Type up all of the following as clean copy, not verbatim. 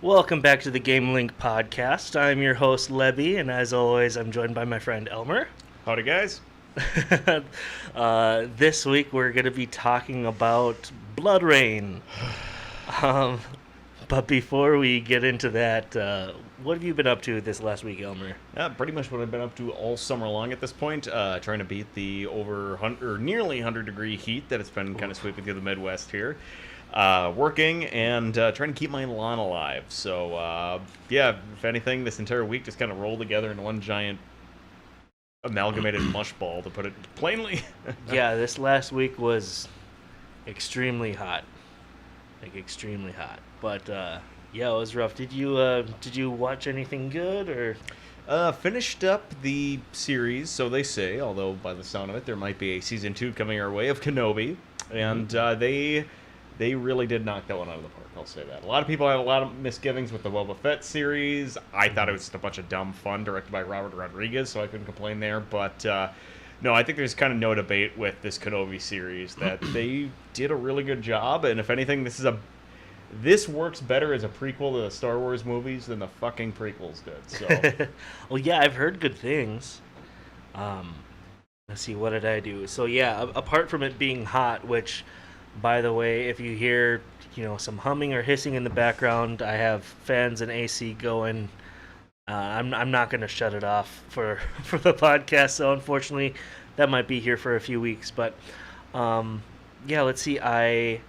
Welcome back to the Game Link podcast. I'm your host, Lebby, and as always, I'm joined by my friend Elmer. Howdy, guys. This week, we're going to be talking about BloodRayne. Um, but before we get into that, what have you been up to this last week, Elmer? Pretty much what I've been up to all summer long at this point, trying to beat the nearly 100-degree heat that it's been kind of sweeping through the Midwest here. Working and trying to keep my lawn alive. So, if anything, this entire week just kind of rolled together in one giant amalgamated mush ball, to put it plainly. Yeah, this last week was extremely hot. Like, extremely hot. But, it was rough. Did you watch anything good, or...? Finished up the series, so they say, although by the sound of it, there might be a Season 2 coming our way of Kenobi. And they really did knock that one out of the park, I'll say that. A lot of people had a lot of misgivings with the Boba Fett series. I thought it was just a bunch of dumb fun directed by Robert Rodriguez, so I couldn't complain there. But, no, I think there's kind of no debate with this Kenobi series that they did a really good job. And if anything, this works better as a prequel to the Star Wars movies than the fucking prequels did. So, Well, yeah, I've heard good things. Let's see, what did I do? So, yeah, apart from it being hot, which... By the way, if you hear, some humming or hissing in the background, I have fans and AC going. I'm not going to shut it off for the podcast, so unfortunately, that might be here for a few weeks. But, let's see. I've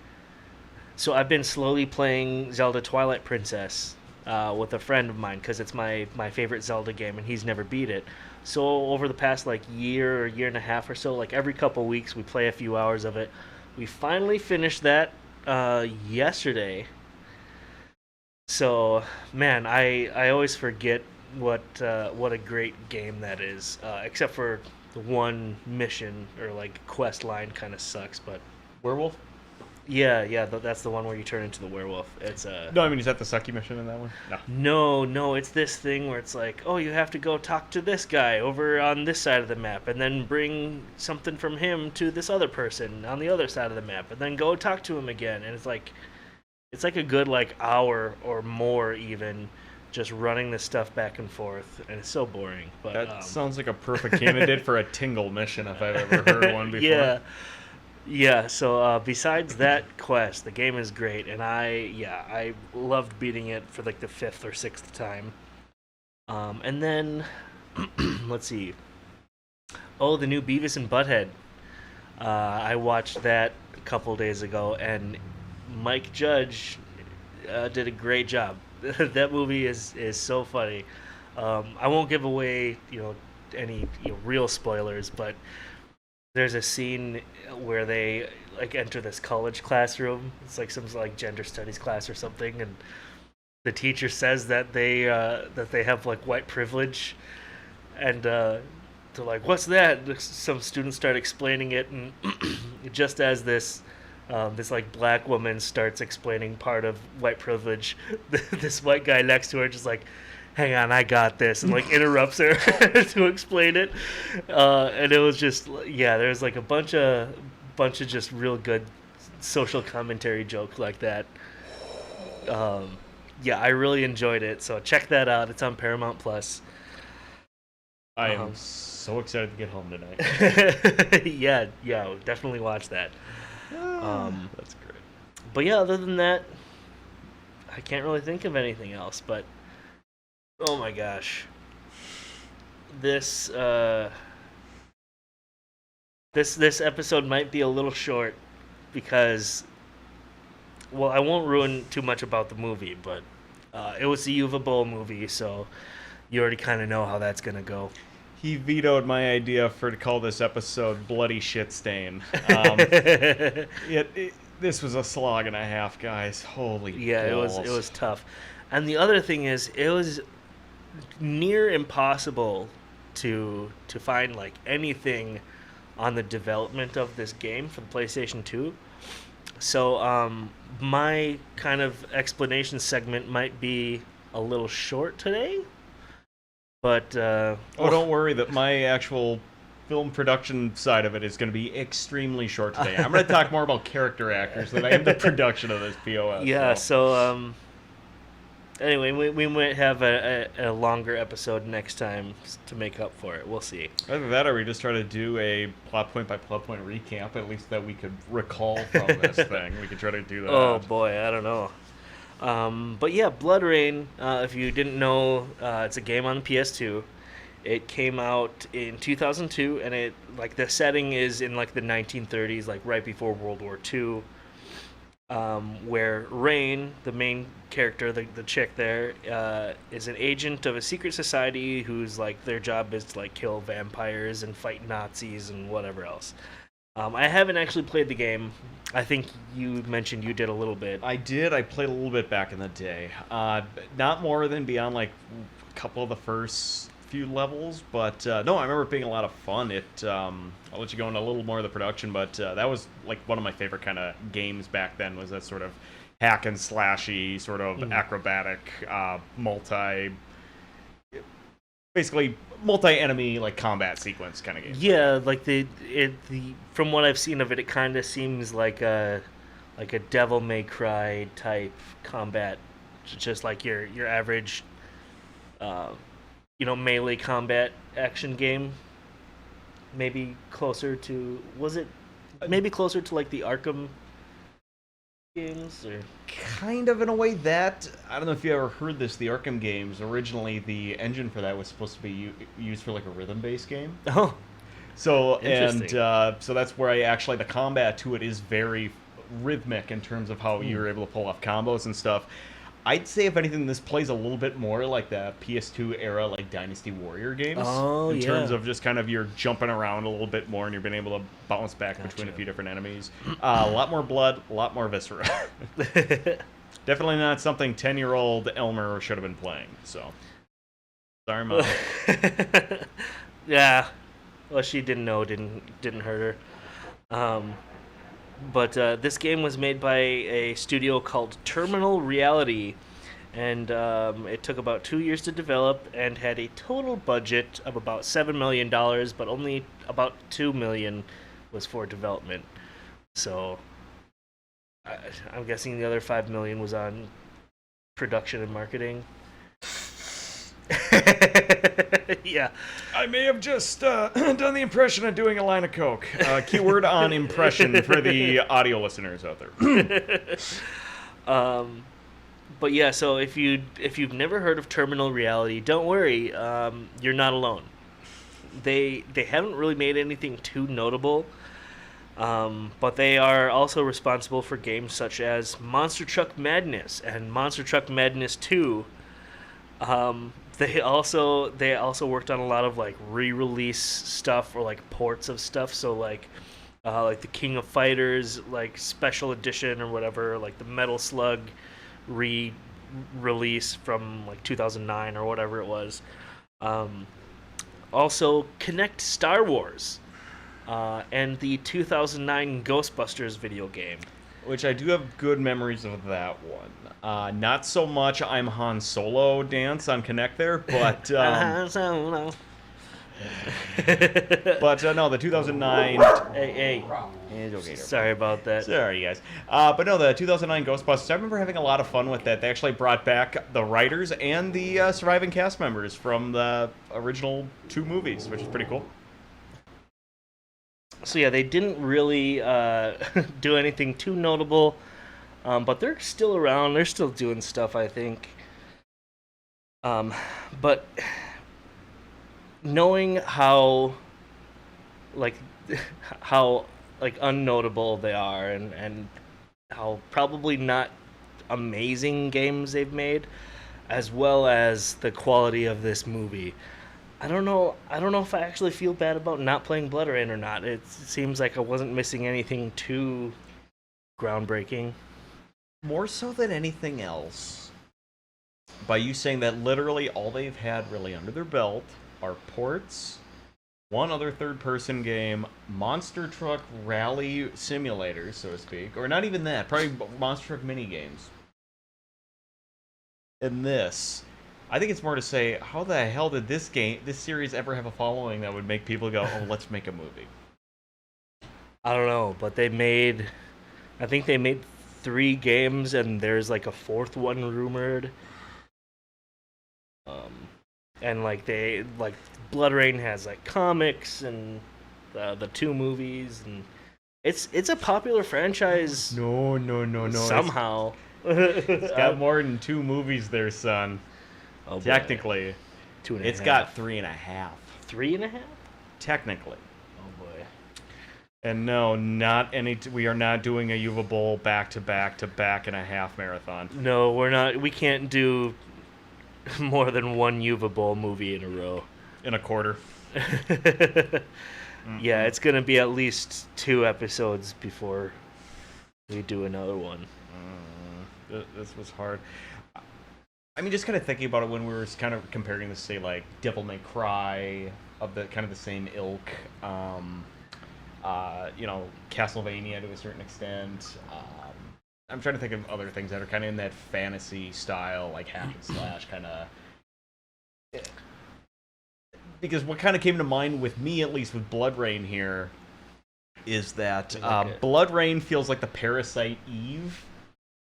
been slowly playing Zelda Twilight Princess with a friend of mine because it's my favorite Zelda game, and he's never beat it. So over the past, year and a half or so, every couple weeks, we play a few hours of it. We finally finished that yesterday. So, man, I always forget what a great game that is. Except for the one mission or quest line kind of sucks. But Werewolf? Yeah, that's the one where you turn into the werewolf. It's No, I mean, is that the sucky mission in that one? No, it's this thing where it's you have to go talk to this guy over on this side of the map, and then bring something from him to this other person on the other side of the map, and then go talk to him again. And it's a good hour or more even, just running this stuff back and forth, and it's so boring. But that sounds like a perfect candidate for a Tingle mission if I've ever heard one before. Yeah, so besides that quest, the game is great, and I loved beating it for the 5th or 6th time. And then, let's see. Oh, the new Beavis and Butthead. I watched that a couple days ago, and Mike Judge did a great job. That movie is so funny. I won't give away, any real spoilers, but... There's a scene where they enter this college classroom. It's some gender studies class or something, and the teacher says that they have white privilege, and they're like, "What's that?" Some students start explaining it, and just as this black woman starts explaining part of white privilege, this white guy next to her just hang on, I got this, and interrupts her to explain it, and it was just there's a bunch of just real good social commentary jokes like that. I really enjoyed it, so check that out. It's on Paramount Plus. I am so excited to get home tonight. yeah, definitely watch that. That's great. But other than that, I can't really think of anything else, but oh my gosh. This episode might be a little short because, well, I won't ruin too much about the movie, but it was the Uva Bowl movie, so you already kind of know how that's going to go. He vetoed my idea to call this episode Bloody Shit Stain. This was a slog and a half, guys. Holy balls. It was tough. And the other thing is, it was near impossible to find anything on the development of this game for the PlayStation 2. So my kind of explanation segment might be a little short today, but don't worry, that my actual film production side of it is going to be extremely short today. I'm going to talk more about character actors than I am the production of this POS. Yeah, so Anyway, we might have a longer episode next time to make up for it. We'll see. Either that, or we just try to do a plot point by plot point recap, at least that we could recall from this thing. We could try to do that. Oh boy, I don't know. But yeah, BloodRayne. If you didn't know, it's a game on the PS2. It came out in 2002, and the setting is in like the 1930s, like right before World War II. Where Rain, the main character, the chick there, is an agent of a secret society whose like their job is to like kill vampires and fight Nazis and whatever else. I haven't actually played the game. I think you mentioned you did a little bit. I did. I played a little bit back in the day. Not more than beyond like a couple of the first few levels, but no, I remember it being a lot of fun. I'll let you go into a little more of the production, but that was like one of my favorite kind of games back then. Was that sort of hack and slashy, sort of acrobatic, basically multi-enemy like combat sequence kind of game. Yeah, like the from what I've seen of it, it kind of seems like a Devil May Cry type combat, just like your average, melee combat action game. Maybe closer to maybe closer to like the Arkham games, or kind of in a way that I don't know if you ever heard this. The Arkham games originally, the engine for that was supposed to be used for like a rhythm-based game. Oh, so so that's where the combat to it is very rhythmic in terms of how you're able to pull off combos and stuff. I'd say, if anything, this plays a little bit more like the PS2 era, like Dynasty Warrior games. Oh, in terms of just kind of you're jumping around a little bit more and you're being able to bounce back between a few different enemies. A lot more blood, a lot more viscera. Definitely not something 10-year-old Elmer should have been playing. So, sorry, Mom. Yeah. Well, she didn't know. Didn't hurt her. But this game was made by a studio called Terminal Reality, and it took about 2 years to develop and had a total budget of about $7 million, but only about $2 million was for development. So I'm guessing the other $5 million was on production and marketing. Yeah. I may have just done the impression of doing a line of coke. Keyword on impression for the audio listeners out there. But yeah, so if you've never heard of Terminal Reality, don't worry, you're not alone. They haven't really made anything too notable, but they are also responsible for games such as Monster Truck Madness and Monster Truck Madness 2. They also worked on a lot of like re-release stuff or like ports of stuff. So like the King of Fighters like special edition or whatever, like the Metal Slug re-release from like 2009 or whatever it was. Also Connect Star Wars and the 2009 Ghostbusters video game. Which I do have good memories of that one. Not so much I'm Han Solo dance on Connect there, but Han Solo. but no, the 2009. Hey. It's okay. Sorry about that. Sorry, guys. But no, the 2009 Ghostbusters. I remember having a lot of fun with that. They actually brought back the writers and the surviving cast members from the original 2 movies, which is pretty cool. So yeah, they didn't really do anything too notable, but they're still around. They're still doing stuff, I think. But knowing how unnotable they are, and how probably not amazing games they've made, as well as the quality of this movie, I don't know if I actually feel bad about not playing BloodRayne or not. It seems like I wasn't missing anything too groundbreaking. More so than anything else, by you saying that literally all they've had really under their belt are ports, one other third-person game, Monster Truck Rally Simulator, so to speak, or not even that, probably Monster Truck mini games. And this, I think it's more to say, how the hell did this series ever have a following that would make people go, oh, let's make a movie? I don't know, but I think they made 3 games, and there's like a 4th one rumored. and like BloodRayne has like comics and the two movies, and it's a popular franchise No, no, no, no. somehow. It's got more than 2 movies there, son. Oh, boy. Technically. Two and a It's half. got 3.5. 3.5. Technically. Oh boy. And no, not any. We are not doing a Yuva Bowl back to back to back and a half marathon. No, we're not. We can't do more than one Yuva Bowl movie in a row. In a quarter. Yeah, it's gonna be at least 2 episodes before we do another one. This was hard. I mean, just kind of thinking about it when we were kind of comparing this, say, like Devil May Cry, of the kind of the same ilk. Castlevania to a certain extent. I'm trying to think of other things that are kind of in that fantasy style, like hack and slash kind of. Because what kind of came to mind with me, at least with BloodRayne here, is that BloodRayne feels like the Parasite Eve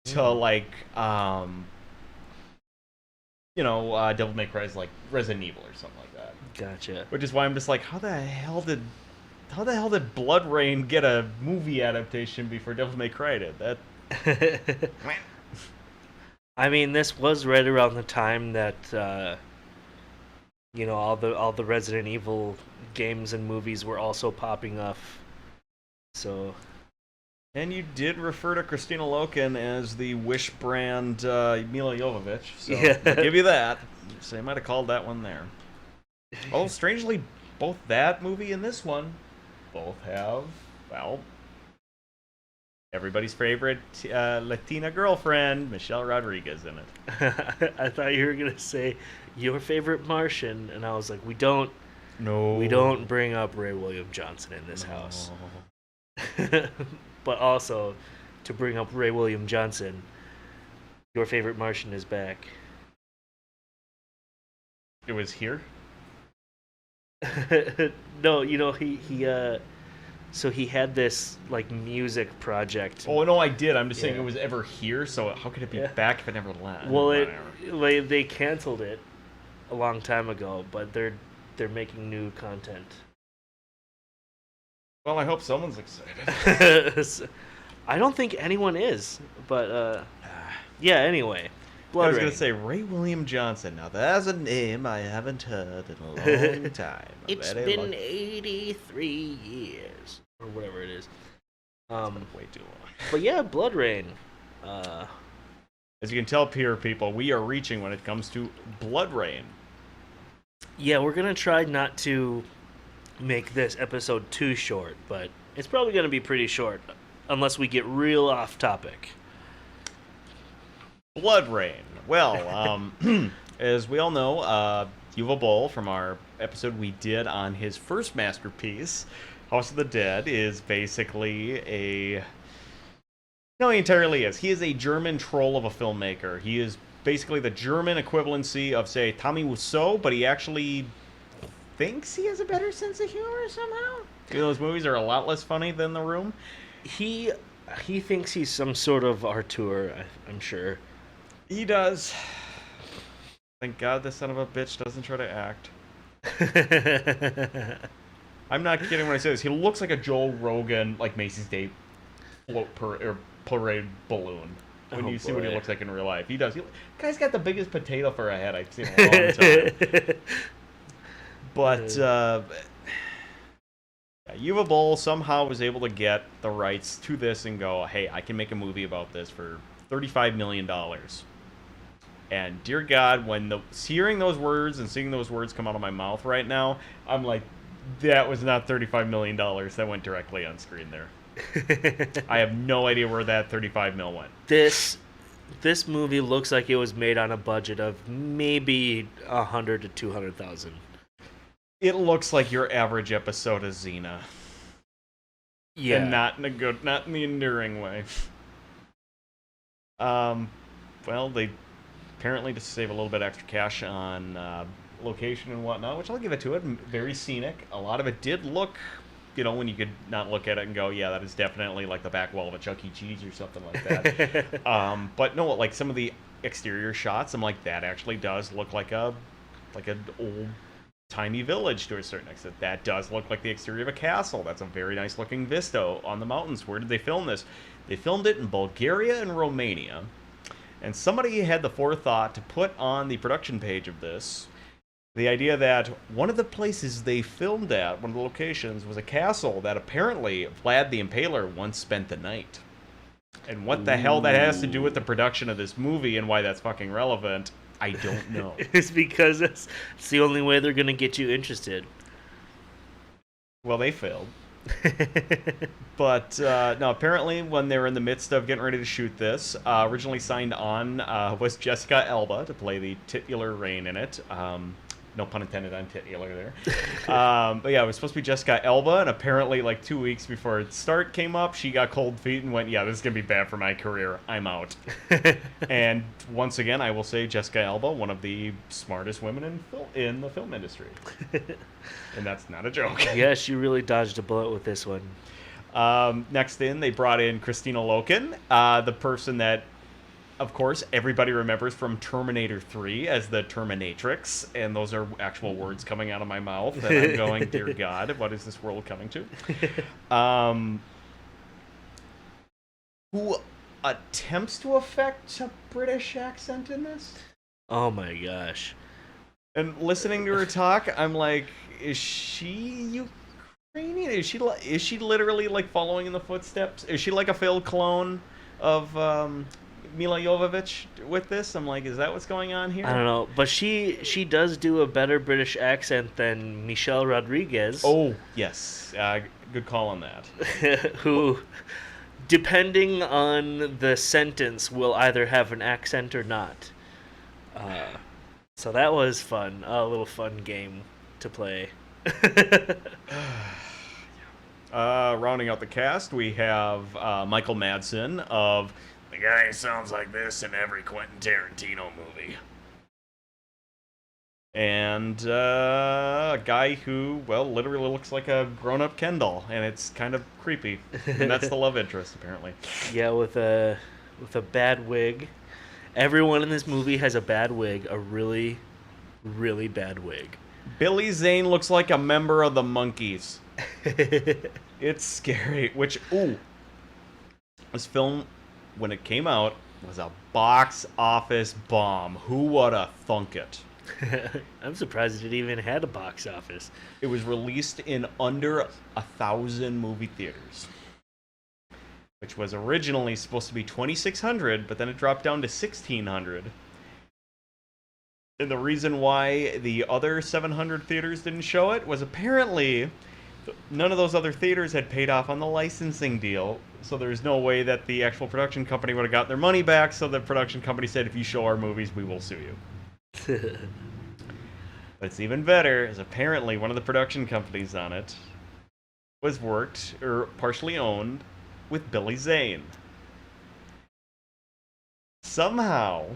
to Devil May Cry is like Resident Evil or something like that. Gotcha. Which is why I'm just like, how the hell did BloodRayne get a movie adaptation before Devil May Cry did? That. I mean, this was right around the time that all the Resident Evil games and movies were also popping off. So. And you did refer to Christina Loken as the Wish brand Mila Jovovich, so yeah. I'll give you that. So they might have called that one there. Oh, strangely, both that movie and this one both have, everybody's favorite Latina girlfriend, Michelle Rodriguez, in it. I thought you were going to say your favorite Martian, and I was like, we don't bring up Ray William Johnson in this house. But also, to bring up Ray William Johnson, your favorite Martian is back. It was here? No, so he had this like music project. Oh no, I did. I'm just saying it was ever here. So how could it be back if it never left? Well, they canceled it a long time ago, but they're making new content. Well, I hope someone's excited. I don't think anyone is, but yeah. Anyway, BloodRayne. I was gonna say Ray William Johnson. Now that's a name I haven't heard in a long time. It's been 83 years or whatever it is. Way too long. But yeah, BloodRayne. As you can tell, peer people, we are reaching when it comes to BloodRayne. Yeah, we're gonna try not to make this episode too short, but it's probably gonna be pretty short unless we get real off topic. BloodRayne. Well, as we all know, Yuval Boll, from our episode we did on his first masterpiece, House of the Dead, is basically a... No, he entirely is. He is a German troll of a filmmaker. He is basically the German equivalency of, say, Tommy Wiseau, but he actually thinks he has a better sense of humor somehow. Those movies are a lot less funny than The Room. He thinks he's some sort of Artur, I'm sure. He does. Thank God this son of a bitch doesn't try to act. I'm not kidding when I say this. He looks like a Joe Rogan, like Macy's Day parade balloon. When you see what he looks like in real life. He does. Guy's got the biggest potato for a head I've seen in a long time. But Yuva Boll somehow was able to get the rights to this and go, hey, I can make a movie about this for $35 million. And dear God, when hearing those words and seeing those words come out of my mouth right now, I'm like, that was not $35 million that went directly on screen there. I have no idea where that 35 mil went. This movie looks like it was made on a budget of maybe 100 to 200,000. It looks like your average episode of Xena. Yeah. And not in the enduring way. Well, they apparently just save a little bit extra cash on location and whatnot, which I'll give it to it. Very scenic. A lot of it did look, when you could not look at it and go, yeah, that is definitely like the back wall of a Chuck E. Cheese or something like that. But no, like some of the exterior shots, I'm like, that actually does look like a like an old timey village to a certain extent. That does look like the exterior of a castle. That's a very nice looking vista on the mountains. Where did they film this? They filmed it in Bulgaria and Romania. And somebody had the forethought to put on the production page of this the idea that one of the places they filmed at, one of the locations, was a castle that apparently Vlad the Impaler once spent the night. And what the hell that has to do with the production of this movie and why that's fucking relevant, I don't know. It's because it's the only way they're going to get you interested. Well, they failed. But no, apparently when they were in the midst of getting ready to shoot this, originally signed on was Jessica Alba to play the titular Raine in it. No pun intended on titular there. But yeah, it was supposed to be Jessica Alba, and apparently like 2 weeks before its start came up, she got cold feet and went, yeah, this is going to be bad for my career. I'm out. And once again, I will say Jessica Alba, one of the smartest women in the film industry. And that's not a joke. Yeah, she really dodged a bullet with this one. Next in, they brought in Christina Loken, the person that, of course, everybody remembers from Terminator 3 as the Terminatrix, and those are actual words coming out of my mouth, and I'm going, dear God, what is this world coming to? Who attempts to affect a British accent in this? Oh my gosh. And listening to her talk, I'm like, is she Ukrainian? Is she literally like following in the footsteps? Is she like a failed clone of Mila Jovovich with this? I'm like, is that what's going on here? I don't know, but she does do a better British accent than Michelle Rodriguez. Oh, yes. Good call on that. Who, depending on the sentence, will either have an accent or not. So that was fun. A little fun game to play. Rounding out the cast, we have Michael Madsen of the guy who sounds like this in every Quentin Tarantino movie. And a guy who, well, literally looks like a grown-up Ken doll, and it's kind of creepy. And that's the love interest, apparently. Yeah, with a bad wig. Everyone in this movie has a bad wig, a really, really bad wig. Billy Zane looks like a member of the Monkees. It's scary. Which, this film, when it came out, was a box office bomb. Who woulda thunk it? I'm surprised it even had a box office. It was released in under 1,000 movie theaters, which was originally supposed to be 2,600, but then it dropped down to 1,600. And the reason why the other 700 theaters didn't show it was apparently none of those other theaters had paid off on the licensing deal, so there's no way that the actual production company would have got their money back, so the production company said, if you show our movies, we will sue you. But it's even better, is apparently one of the production companies on it was worked, or partially owned, with Billy Zane. Somehow,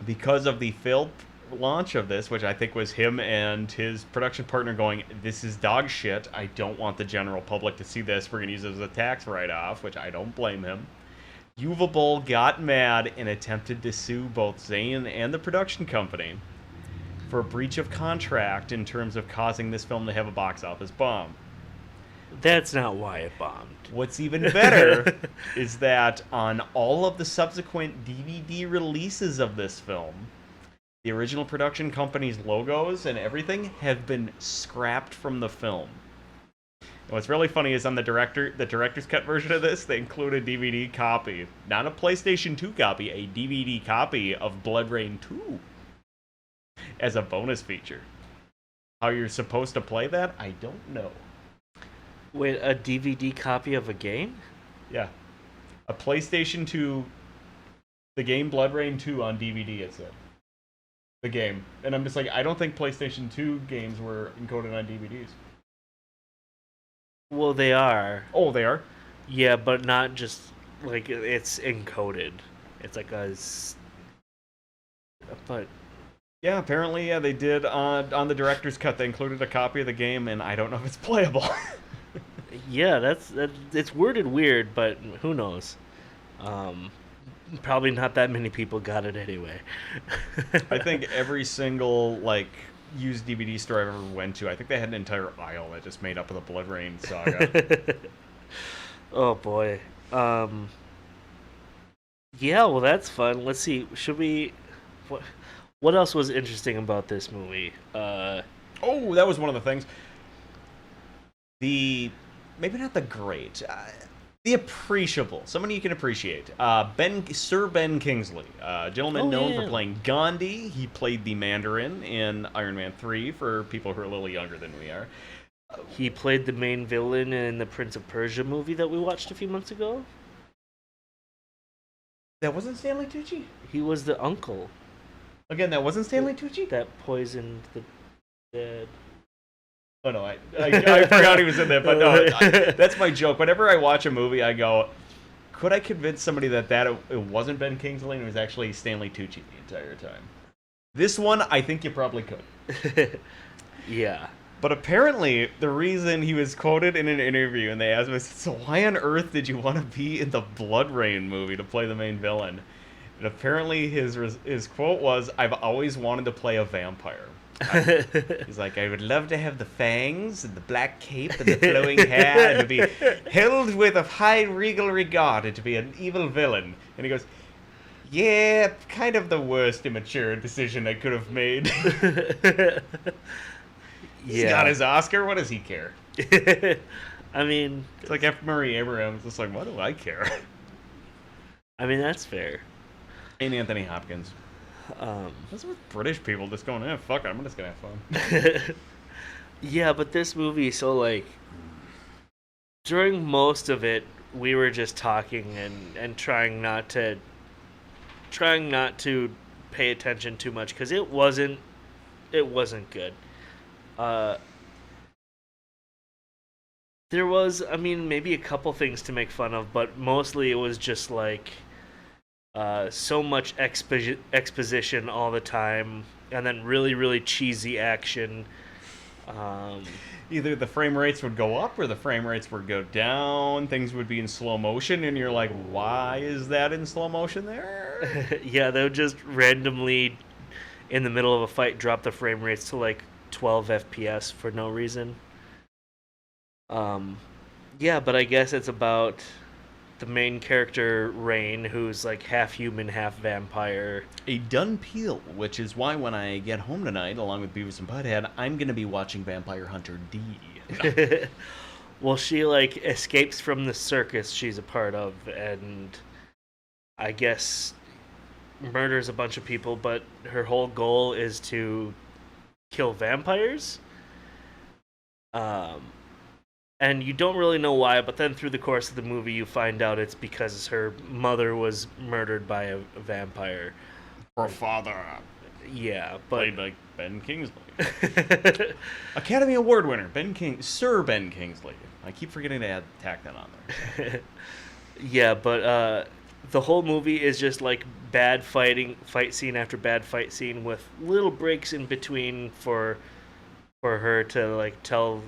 because of the failed launch of this, which I think was him and his production partner going, this is dog shit, I don't want the general public to see this, we're going to use it as a tax write-off, which I don't blame him. Uvable got mad and attempted to sue both Zane and the production company for a breach of contract in terms of causing this film to have a box office bomb. That's not why it bombed. What's even better is that on all of the subsequent DVD releases of this film, the original production company's logos and everything have been scrapped from the film. And what's really funny is on the director's cut version of this, they include a DVD copy, not a PlayStation 2 copy, a DVD copy of BloodRayne 2 as a bonus feature. How you're supposed to play that, I don't know. Wait, a DVD copy of a game? Yeah. A PlayStation 2, the game BloodRayne 2 on DVD, it said. The game. And I'm just like, I don't think PlayStation 2 games were encoded on DVDs. Well, they are. Oh, they are? Yeah, but not just, like, it's encoded. It's like but... Yeah, apparently, yeah, they did. On the director's cut, they included a copy of the game, and I don't know if it's playable. Yeah, it's worded weird, but who knows? probably not that many people got it anyway. I think every single like used DVD store I've ever went to, I think they had an entire aisle that just made up of the BloodRayne saga. Oh boy. Yeah, well that's fun. Let's see. Should we what what else was interesting about this movie? Oh, that was one of the things. The maybe not the great, the appreciable, someone you can appreciate. Sir Ben Kingsley, a gentleman Oh known for yeah. playing Gandhi. He played the Mandarin in Iron Man 3 for people who are a little younger than we are. He played the main villain in the Prince of Persia movie that we watched a few months ago. That wasn't Stanley Tucci? He was the uncle Again, that wasn't Stanley Tucci? that poisoned the dead. Oh no, I forgot he was in that, but no, that's my joke. Whenever I watch a movie, I go, could I convince somebody that it wasn't Ben Kingsley and it was actually Stanley Tucci the entire time? This one, I think you probably could. Yeah. But apparently, the reason he was quoted in an interview, and they asked him, so why on earth did you want to be in the BloodRayne movie to play the main villain? And apparently his quote was, I've always wanted to play a vampire. He's like, I would love to have the fangs and the black cape and the flowing hair and to be held with a high regal regard and to be an evil villain. And he goes, yeah, kind of the worst immature decision I could have made. He's got his Oscar. What does he care? I mean, It's like F. Murray Abrams. It's like, what do I care? I mean that's fair. And Anthony Hopkins. Those are British people just going, fuck it, I'm just gonna have fun. Yeah, but this movie, so like during most of it, we were just talking and trying not to pay attention too much because it wasn't good. There was, I mean, maybe a couple things to make fun of, but mostly it was just like so much exposition all the time, and then really, really cheesy action. Either the frame rates would go up or the frame rates would go down. Things would be in slow motion, and you're like, why is that in slow motion there? Yeah, they would just randomly, in the middle of a fight, drop the frame rates to like 12 FPS for no reason. Yeah, but I guess it's about the main character, Rain, who's like half human, half vampire. A done peel, which is why when I get home tonight, along with Beavis and Butthead, I'm going to be watching Vampire Hunter D. Well, she like escapes from the circus she's a part of, and I guess murders a bunch of people, but her whole goal is to kill vampires. And you don't really know why, but then through the course of the movie, you find out it's because her mother was murdered by a vampire. Her father, Yeah, played but by Ben Kingsley. Academy Award winner, Sir Ben Kingsley. I keep forgetting to tack that on there. yeah, but the whole movie is just like bad fight scene after bad fight scene with little breaks in between for her to like tell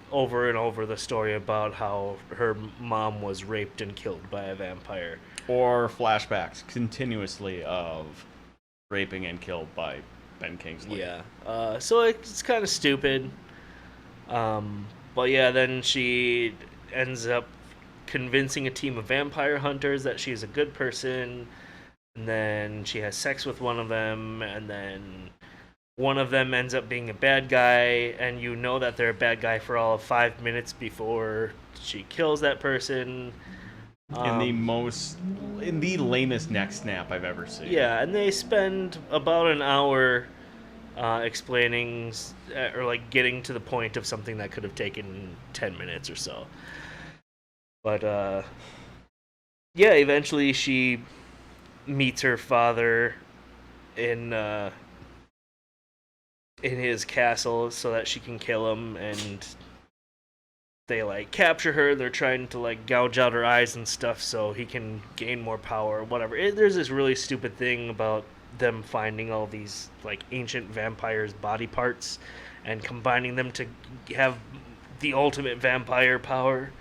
over and over the story about how her mom was raped and killed by a vampire. Or flashbacks continuously of raping and killed by Ben Kingsley. Yeah. So it's kind of stupid. But yeah, then she ends up convincing a team of vampire hunters that she's a good person. And then she has sex with one of them, and then one of them ends up being a bad guy, and you know that they're a bad guy for all of 5 minutes before she kills that person. In the lamest neck snap I've ever seen. Yeah, and they spend about an hour explaining or like getting to the point of something that could have taken 10 minutes or so. But yeah, eventually she meets her father in his castle so that she can kill him, and they like capture her. They're trying to like gouge out her eyes and stuff so he can gain more power or whatever. There's this really stupid thing about them finding all these like ancient vampires' body parts and combining them to have the ultimate vampire power.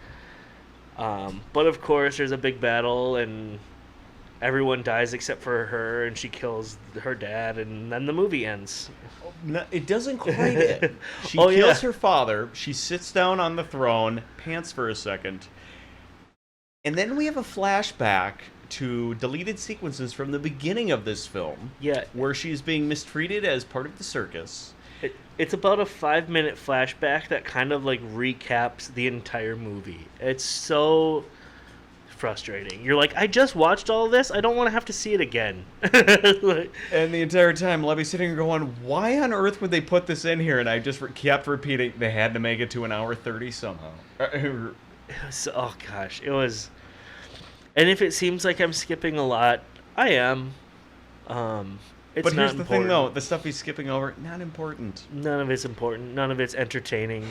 But of course there's a big battle, and everyone dies except for her, and she kills her dad, and then the movie ends. No, it doesn't quite end. She Oh, kills yeah. her father. She sits down on the throne, pants for a second. And then we have a flashback to deleted sequences from the beginning of this film. Yeah. Where she's being mistreated as part of the circus. It's about a 5-minute flashback that kind of like recaps the entire movie. It's so frustrating. You're like, I just watched all of this. I don't want to have to see it again. Like, And the entire time, Levy's sitting here going, why on earth would they put this in here? And I just kept repeating, they had to make it to an hour 30 somehow. oh gosh, it was. And if it seems like I'm skipping a lot, I am. It's But not here's the thing, important. though. The stuff he's skipping over, not important. None of it's important. None of it's entertaining.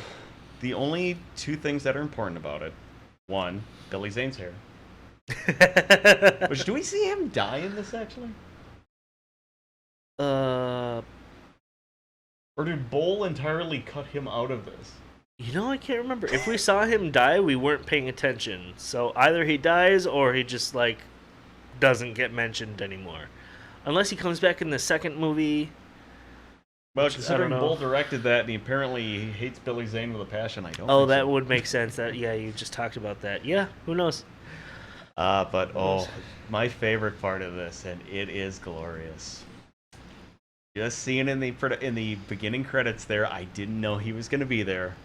The only two things that are important about it. One, Billy Zane's hair. Which, do we see him die in this, actually? uh, Or did Bowl entirely cut him out of this? I can't remember. If we saw him die, we weren't paying attention. So either he dies or he just like doesn't get mentioned anymore. Unless he comes back in the second movie. Well, Which, I considering don't know. Bowl directed that, and he apparently hates Billy Zane with a passion, I don't Oh, think that so. would make sense. That you just talked about that. Yeah, who knows? My favorite part of this, and it is glorious. Just seeing in the beginning credits there, I didn't know he was going to be there.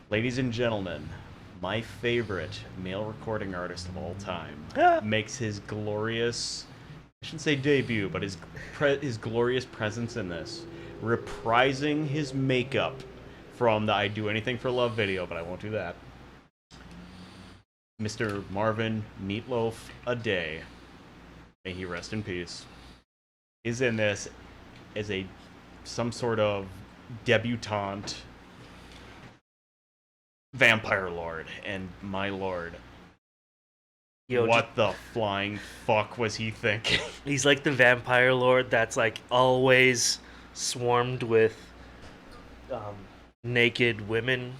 Ladies and gentlemen, my favorite male recording artist of all time makes his glorious, I shouldn't say debut, but his glorious presence in this, reprising his makeup from the I Do Anything for Love video, but I won't do that. Mr. Marvin Meatloaf A Day, may he rest in peace, is in this as some sort of debutante vampire lord, and my lord, what the flying fuck was he thinking? He's like the vampire lord that's like always swarmed with naked women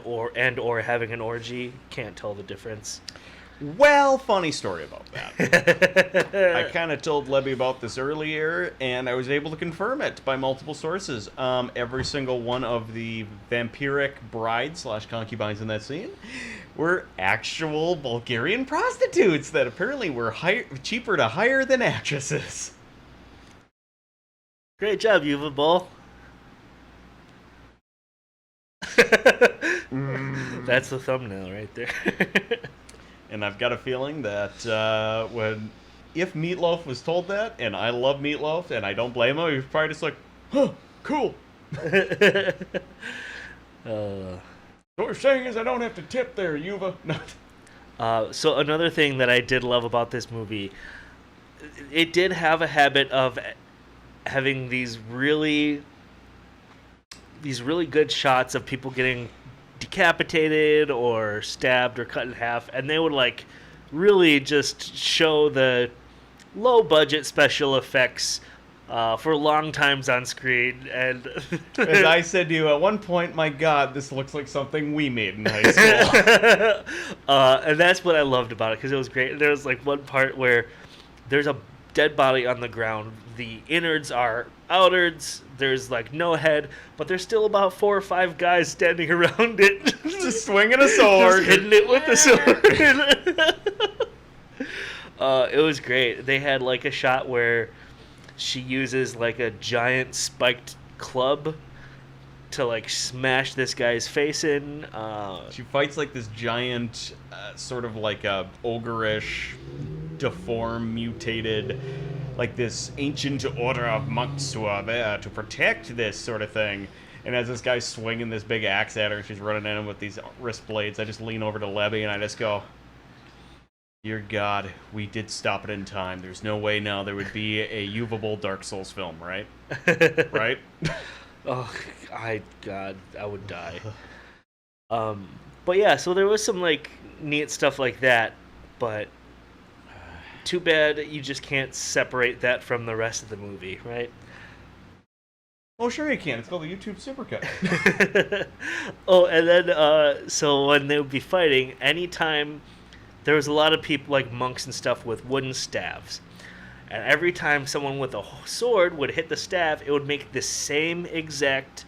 or having an orgy. Can't tell the difference. Well, funny story about that. I kind of told Lebby about this earlier, and I was able to confirm it by multiple sources. Every single one of the vampiric brides / concubines in that scene were actual Bulgarian prostitutes that apparently were cheaper to hire than actresses. Great job, Yuva Bull. That's the thumbnail right there. And I've got a feeling that if Meatloaf was told that, and I love Meatloaf, and I don't blame him, he's probably just like, huh, cool. What you're saying is I don't have to tip there, Yuva. So another thing that I did love about this movie, it did have a habit of having these really good shots of people getting decapitated or stabbed or cut in half, and they would like really just show the low budget special effects for long times on screen. And as I said to you at one point, my God, this looks like something we made in high school. And that's what I loved about it, because it was great. There was like one part where there's a dead body on the ground. The innards are outards. There's like no head, but there's still about 4 or 5 guys standing around it, just swinging a sword, just hitting it with the sword. It was great. They had like a shot where she uses like a giant spiked club to like smash this guy's face in. She fights like this giant, sort of like a ogreish, deformed, mutated, like this ancient order of monks who are there to protect this sort of thing. And as this guy's swinging this big axe at her, and she's running at him with these wrist blades, I just lean over to Lebby and I just go, "Dear God, we did stop it in time. There's no way now there would be a Uvable Dark Souls film, right?" Right? Oh, God, I would die. But yeah, so there was some like neat stuff like that, but too bad you just can't separate that from the rest of the movie, right? Oh, sure you can. It's called the YouTube Supercut. Oh, and then so when they would be fighting, anytime there was a lot of people, like monks and stuff, with wooden staves. And every time someone with a sword would hit the staff, it would make the same exact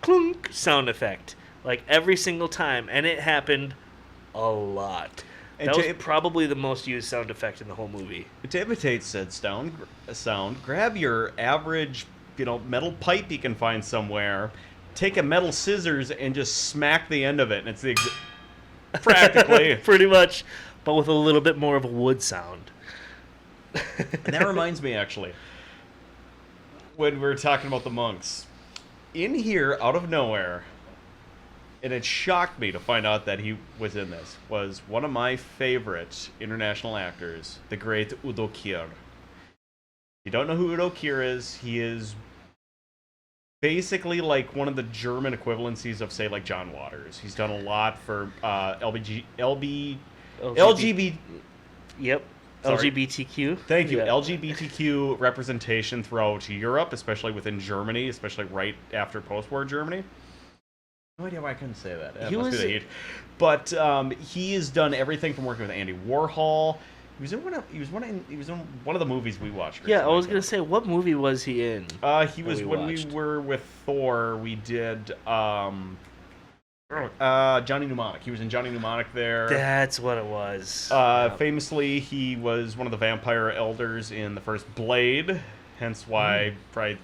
clunk sound effect. Like every single time. And it happened a lot. That was probably the most used sound effect in the whole movie. To imitate said sound, grab your average, metal pipe you can find somewhere, take a metal scissors, and just smack the end of it. And it's practically. Pretty much, but with a little bit more of a wood sound. And that reminds me, actually, when we were talking about the monks, in here, out of nowhere, and it shocked me to find out that he was in this, was one of my favorite international actors, the great Udo Kier. If you don't know who Udo Kier is, he is basically like one of the German equivalencies of, say, like John Waters. He's done a lot for LGBT. Yep. Sorry. LGBTQ. Thank you. Yeah. LGBTQ representation throughout Europe, especially within Germany, especially right after post-war Germany. No idea why I couldn't say that. It must be the heat. But he has done everything from working with Andy Warhol. He was in one of the movies we watched recently. Yeah, I was gonna say, what movie was he in? He was when we were with Thor. We did Johnny Mnemonic. He was in Johnny Mnemonic there. That's what it was. Famously, he was one of the vampire elders in the first Blade. Hence why they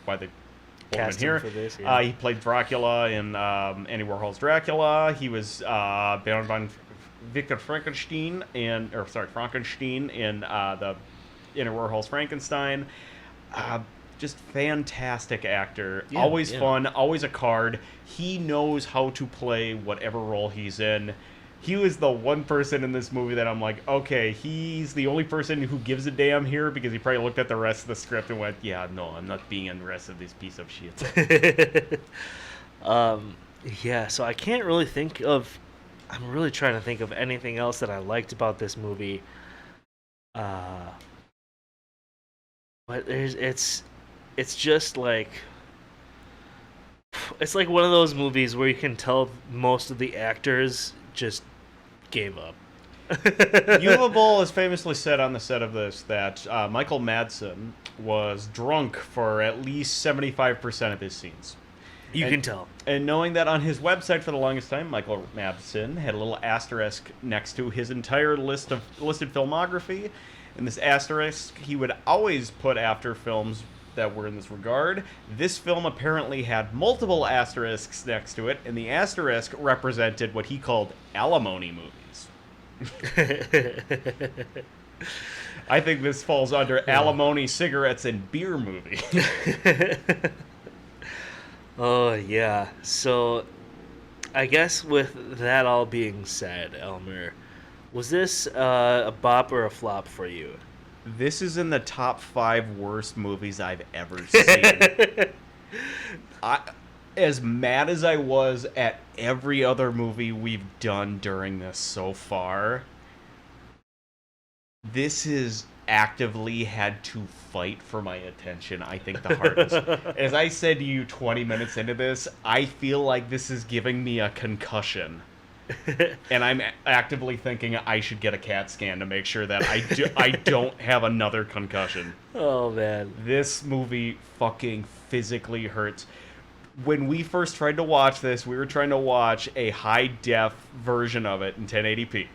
cast him for this. Yeah. He played Dracula in Andy Warhol's Dracula. He was Baron von Victor Frankenstein in the Andy Warhol's Frankenstein. Just fantastic actor. Yeah, always fun. Always a card. He knows how to play whatever role he's in. He was the one person in this movie that I'm like, okay, he's the only person who gives a damn here, because he probably looked at the rest of the script and went, yeah, no, I'm not being in the rest of this piece of shit. Yeah, so I can't really think of... I'm really trying to think of anything else that I liked about this movie. But it's just like... It's like one of those movies where you can tell most of the actors just gave up. Uwe Boll has famously said on the set of this that Michael Madsen was drunk for at least 75% of his scenes. You can tell. And knowing that on his website for the longest time, Michael Madsen had a little asterisk next to his entire listed filmography. And this asterisk he would always put after films that were in this regard. This film apparently had multiple asterisks next to it, and the asterisk represented what he called alimony movies. I think this falls under alimony, cigarettes, and beer movie. Oh, yeah. So, I guess with that all being said, Elmer, was this a bop or a flop for you? This is in the top 5 worst movies I've ever seen. As mad as I was at every other movie we've done during this so far, this has actively had to fight for my attention, I think, the hardest. As I said to you 20 minutes into this, I feel like this is giving me a concussion. And I'm actively thinking I should get a CAT scan to make sure that I don't have another concussion. Oh, man. This movie fucking physically hurts. When we first tried to watch this, we were trying to watch a high-def version of it in 1080p.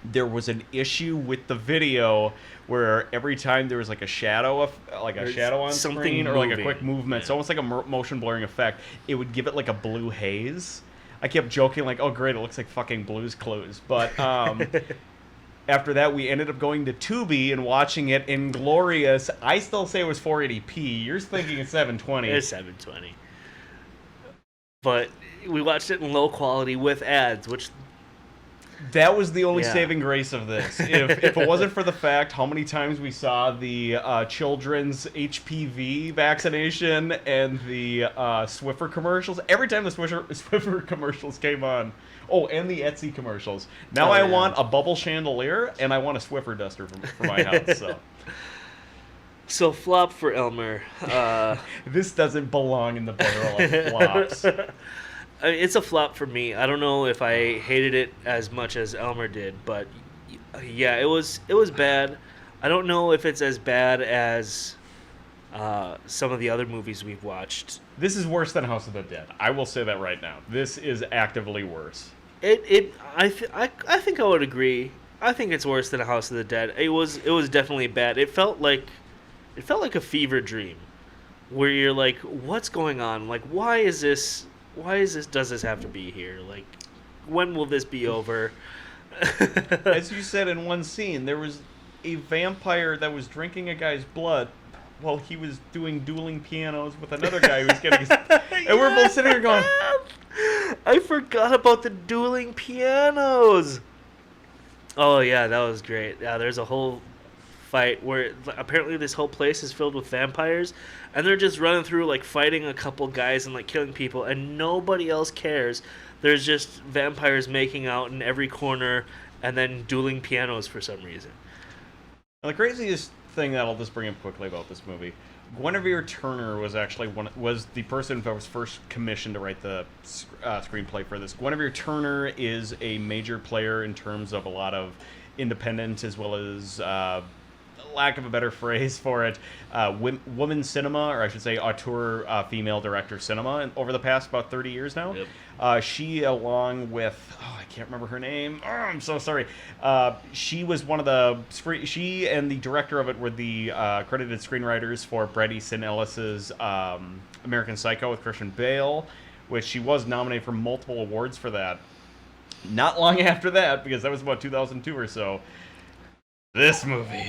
There was an issue with the video where every time there was like a shadow on screen or like a quick movement, it's almost like a motion blurring effect, it would give it like a blue haze. I kept joking like, oh great, it looks like fucking Blue's Clues. But after that, we ended up going to Tubi and watching it in glorious, I still say it was 480p. You're thinking it's 720. It's 720. But we watched it in low quality with ads, which... That was the only saving grace of this. If it wasn't for the fact how many times we saw the children's HPV vaccination and the Swiffer commercials, every time the Swiffer commercials came on, and the Etsy commercials. Now I want a bubble chandelier and I want a Swiffer duster for my house. So flop for Elmer. This doesn't belong in the barrel of flops. It's a flop for me. I don't know if I hated it as much as Elmer did, but Yeah, it was bad. I don't know if it's as bad as some of the other movies we've watched. This is worse than House of the Dead. I will say that right now. This is actively worse. I think I would agree. I think it's worse than a House of the Dead. It was definitely bad. It felt like a fever dream, where you're like, what's going on? Like, why is this? Does this have to be here? Like, when will this be over? As you said in one scene, there was a vampire that was drinking a guy's blood while he was doing dueling pianos with another guy who was getting his... And we're both sitting here going... I forgot about the dueling pianos. Oh yeah, that was great. Yeah, there's a whole fight where apparently this whole place is filled with vampires, and they're just running through like fighting a couple guys and like killing people, and nobody else cares. There's just vampires making out in every corner, and then dueling pianos for some reason. And the craziest thing that I'll just bring up quickly about this movie, Guinevere Turner was actually was the person that was first commissioned to write the screenplay for this. Guinevere Turner is a major player in terms of a lot of independent as well as lack of a better phrase for it, women cinema, or I should say auteur female director cinema over the past about 30 years now. Yep. She, along with, I can't remember her name. Oh, I'm so sorry. She was one of the, she and the director of it were the credited screenwriters for Bret Easton Ellis's American Psycho with Christian Bale, which she was nominated for multiple awards for that. Not long after that, because that was about 2002 or so, this movie.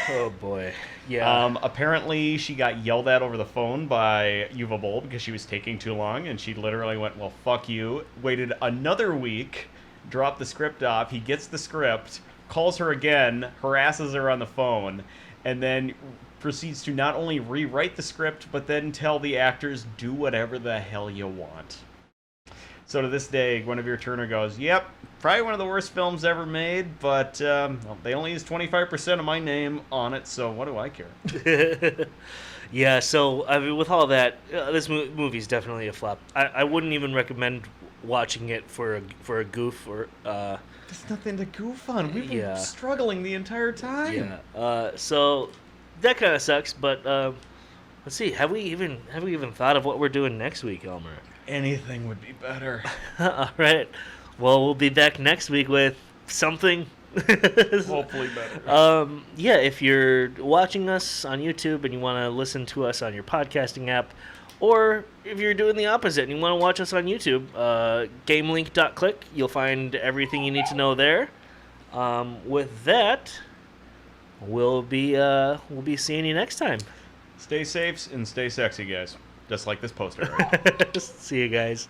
Oh boy. Yeah. Apparently she got yelled at over the phone by Yuva Boll because she was taking too long, and she literally went, well, fuck you. Waited another week, dropped the script off. He gets the script, calls her again, harasses her on the phone, and then proceeds to not only rewrite the script, but then tell the actors, do whatever the hell you want. So to this day, Guinevere Turner goes, yep, probably one of the worst films ever made, but well, they only use 25% of my name on it, so what do I care? Yeah, so, I mean, with all that, this movie's definitely a flop. I wouldn't even recommend watching it for a goof or... There's nothing to goof on. We've been struggling the entire time. Yeah. So, that kind of sucks, but let's see, have we even thought of what we're doing next week, Elmer? Anything would be better. All right. Well, we'll be back next week with something. Hopefully better. Yeah, if you're watching us on YouTube and you want to listen to us on your podcasting app, or if you're doing the opposite and you want to watch us on YouTube, gamelink.click. You'll find everything you need to know there. With that, we'll be seeing you next time. Stay safe and stay sexy, guys. Just like this poster, right? See you guys.